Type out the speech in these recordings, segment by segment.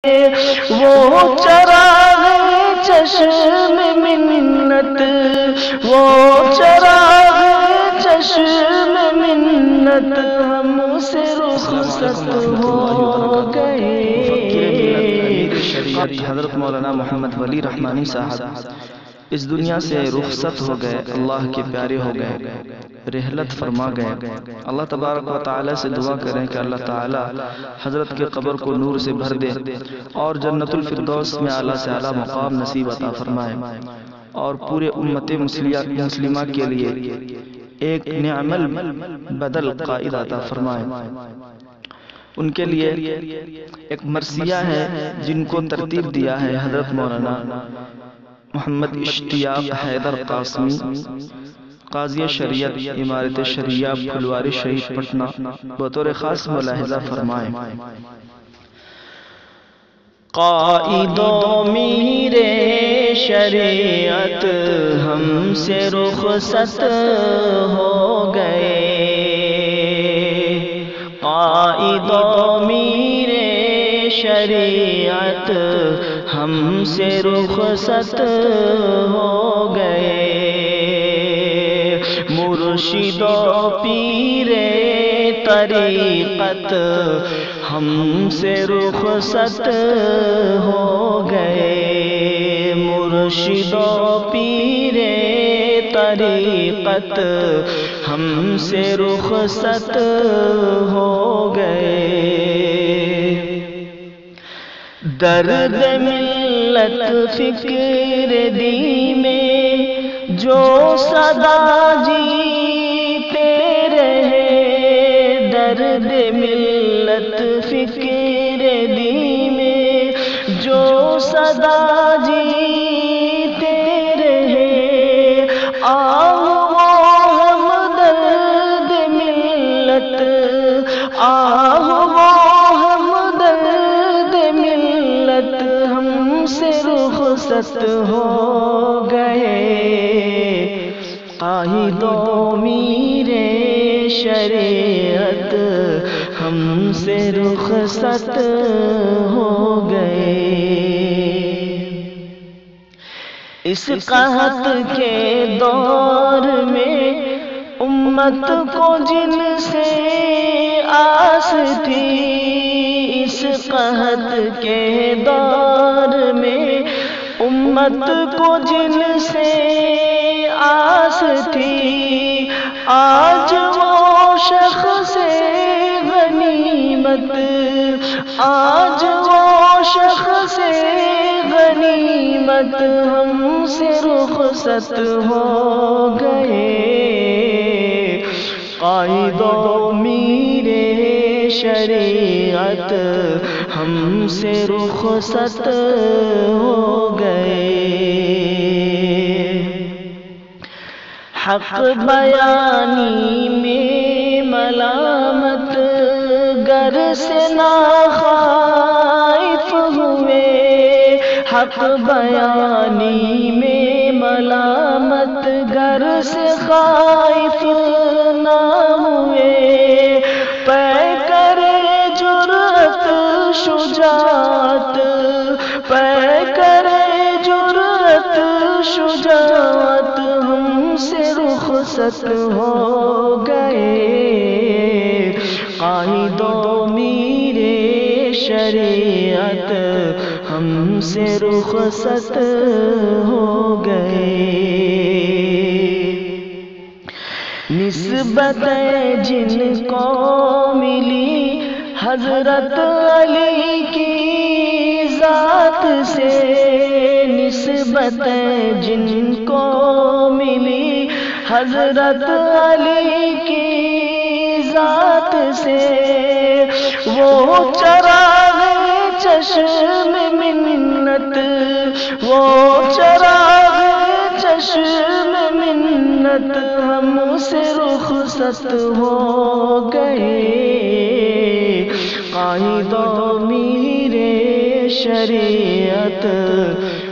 وہ چراغ چشم منت، وہ چراغ چشم منت ہم سے رخصت ہو گئے۔ حضرت مولانا محمد ولی رحمانی صاحب اس دنیا سے رخصت ہو گئے، اللہ کے پیارے ہو گئے، رحلت فرما گئے۔ اللہ تبارک و تعالی سے دعا کریں کہ اللہ تعالی حضرت کے قبر کو نور سے بھر دے اور جنت الفردوس میں اعلیٰ سے اعلیٰ مقام نصیب عطا فرمائے، اور پورے امت مسلمہ کے لیے ایک نعم البدل قائد عطا فرمائے۔ ان کے لیے ایک مرثیہ ہے جن کو ترتیب دیا ہے حضرت مولانا محمد اشتیاق حیدر قاسمی، قاضی شریعت امارت شریعہ پھلواری شریف پٹنہ، بطور خاص ملاحظہ فرمائیں۔ قائد و میر شریعت ہم سے رخصت ہو گئے، قائد و میر شریعت ہم سے رخصت ہو گئے، مرشد و پیر طریقت ہم سے رخصت ہو گئے، مرشد و پیر طریقت ہم سے رخصت ہو گئے۔ درد ملت فکر دی میں جو صدا جیتے رہے، درد ملت فکر دی میں جو صدا جیتے رہے، آہ وہ ہم درد ملت، آہ وہ ہم درد ملت ہم سے رخصت ہو گئے، قائد و میر شریعت ہم سے رخصت ہو گئے۔ اس قحط کے دور میں امت کو جن سے آس تھی، اس قحط کے دور میں امت کو جن سے آس تھی، آج وہ شخص غنیمت، آج وہ شخص غنیمت ہم سے رخصت ہو گئے، قائد و میر شریعت ہم سے رخصت ہو گئے۔ حق بیانی میں ملامت گر سے نہ خائف ہوئے، حق بیانی میں ملامت گر سے خائف نہ ہوئے، پے کرے جرأت شجاعت، پے کرے جرأت شجاعت ہم سے رخصت ہو گئے، قائد و میر شریعت ہم سے رخصت ہو گئے۔ نسبت جن کو ملی حضرت علی کی ذات سے، نسبت جن کو ملی حضرت علی کی ذات سے، وہ چراغ چشم منت، وہ چراغ چشم منت ہم سے رخصت ہو گئے، قائد و میر شریعت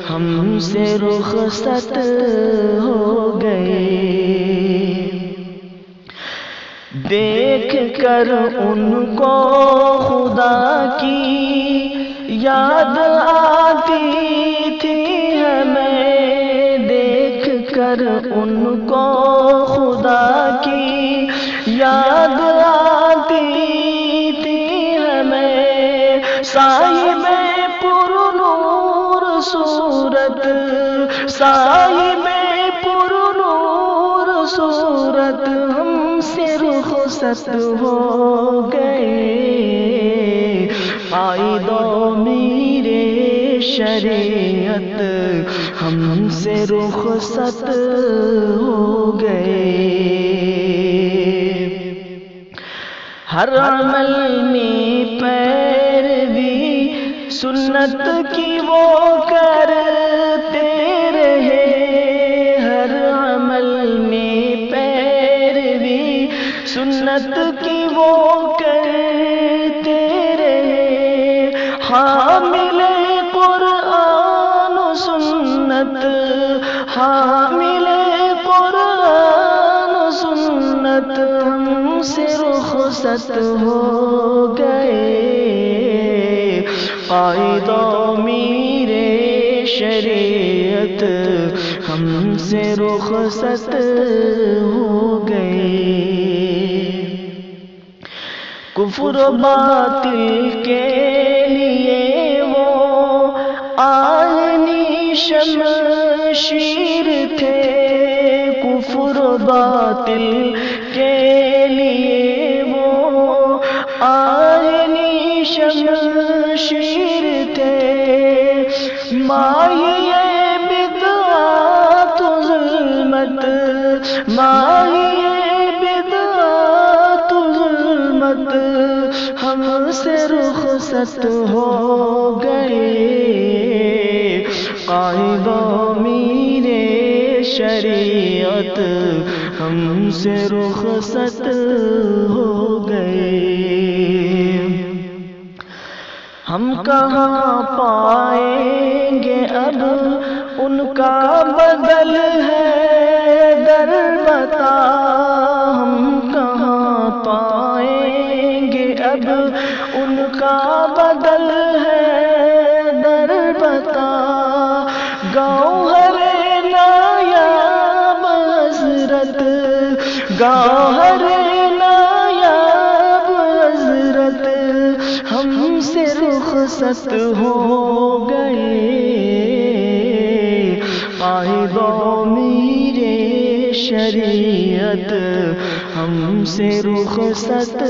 ہم سے رخصت ہو گئے۔ دیکھ کر ان کو خدا کی یاد آتی تھی ہمیں دیکھ کر ان کو خدا کی، یاد آتی تھی ہمیں صاحب پر نور صورت، صاحب پر نور صورت ہم سے رخصت ہو گئے، عائد و میر شریعت ہم سے رخصت ہو گئے۔ ہر عمل میں پیروی سنت کی وہ کرتے رہے، ہر عمل میں پیروی سنت کی وہ کرتے رہے، حامل قرآن و سنت، حامل قرآن و سنت ہم سے رخصت ہو گئے، قائد و میر شریعت ہم سے رخصت ہو گئے۔ کفر و باطل کے لیے وہ آئینی شمشیر تھے، کفر و باطل کے لیے وہ آئینی شمشیر تھے، ماہی بدعت و ظلمت، ماہی بدعت و ظلمت ہم سے رخصت ہو گئے، قائد و میر شریعت ہم سے رخصت ہو گئے۔ ہم کہاں پائیں گے اب ان کا بدل ہے در بتا، ہم کہاں پائیں گے اب ان کا بدل ہے در بتا، گوہر نایاب حضرت، گوہر نایاب حضرت ہم سے رخصت ہو گئے، قائد و میر شریعت ہم سے رخصت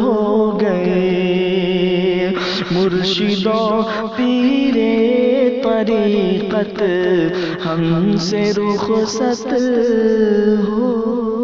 ہو گئے، مرشد و پیر طریقت ہم سے رخصت ہو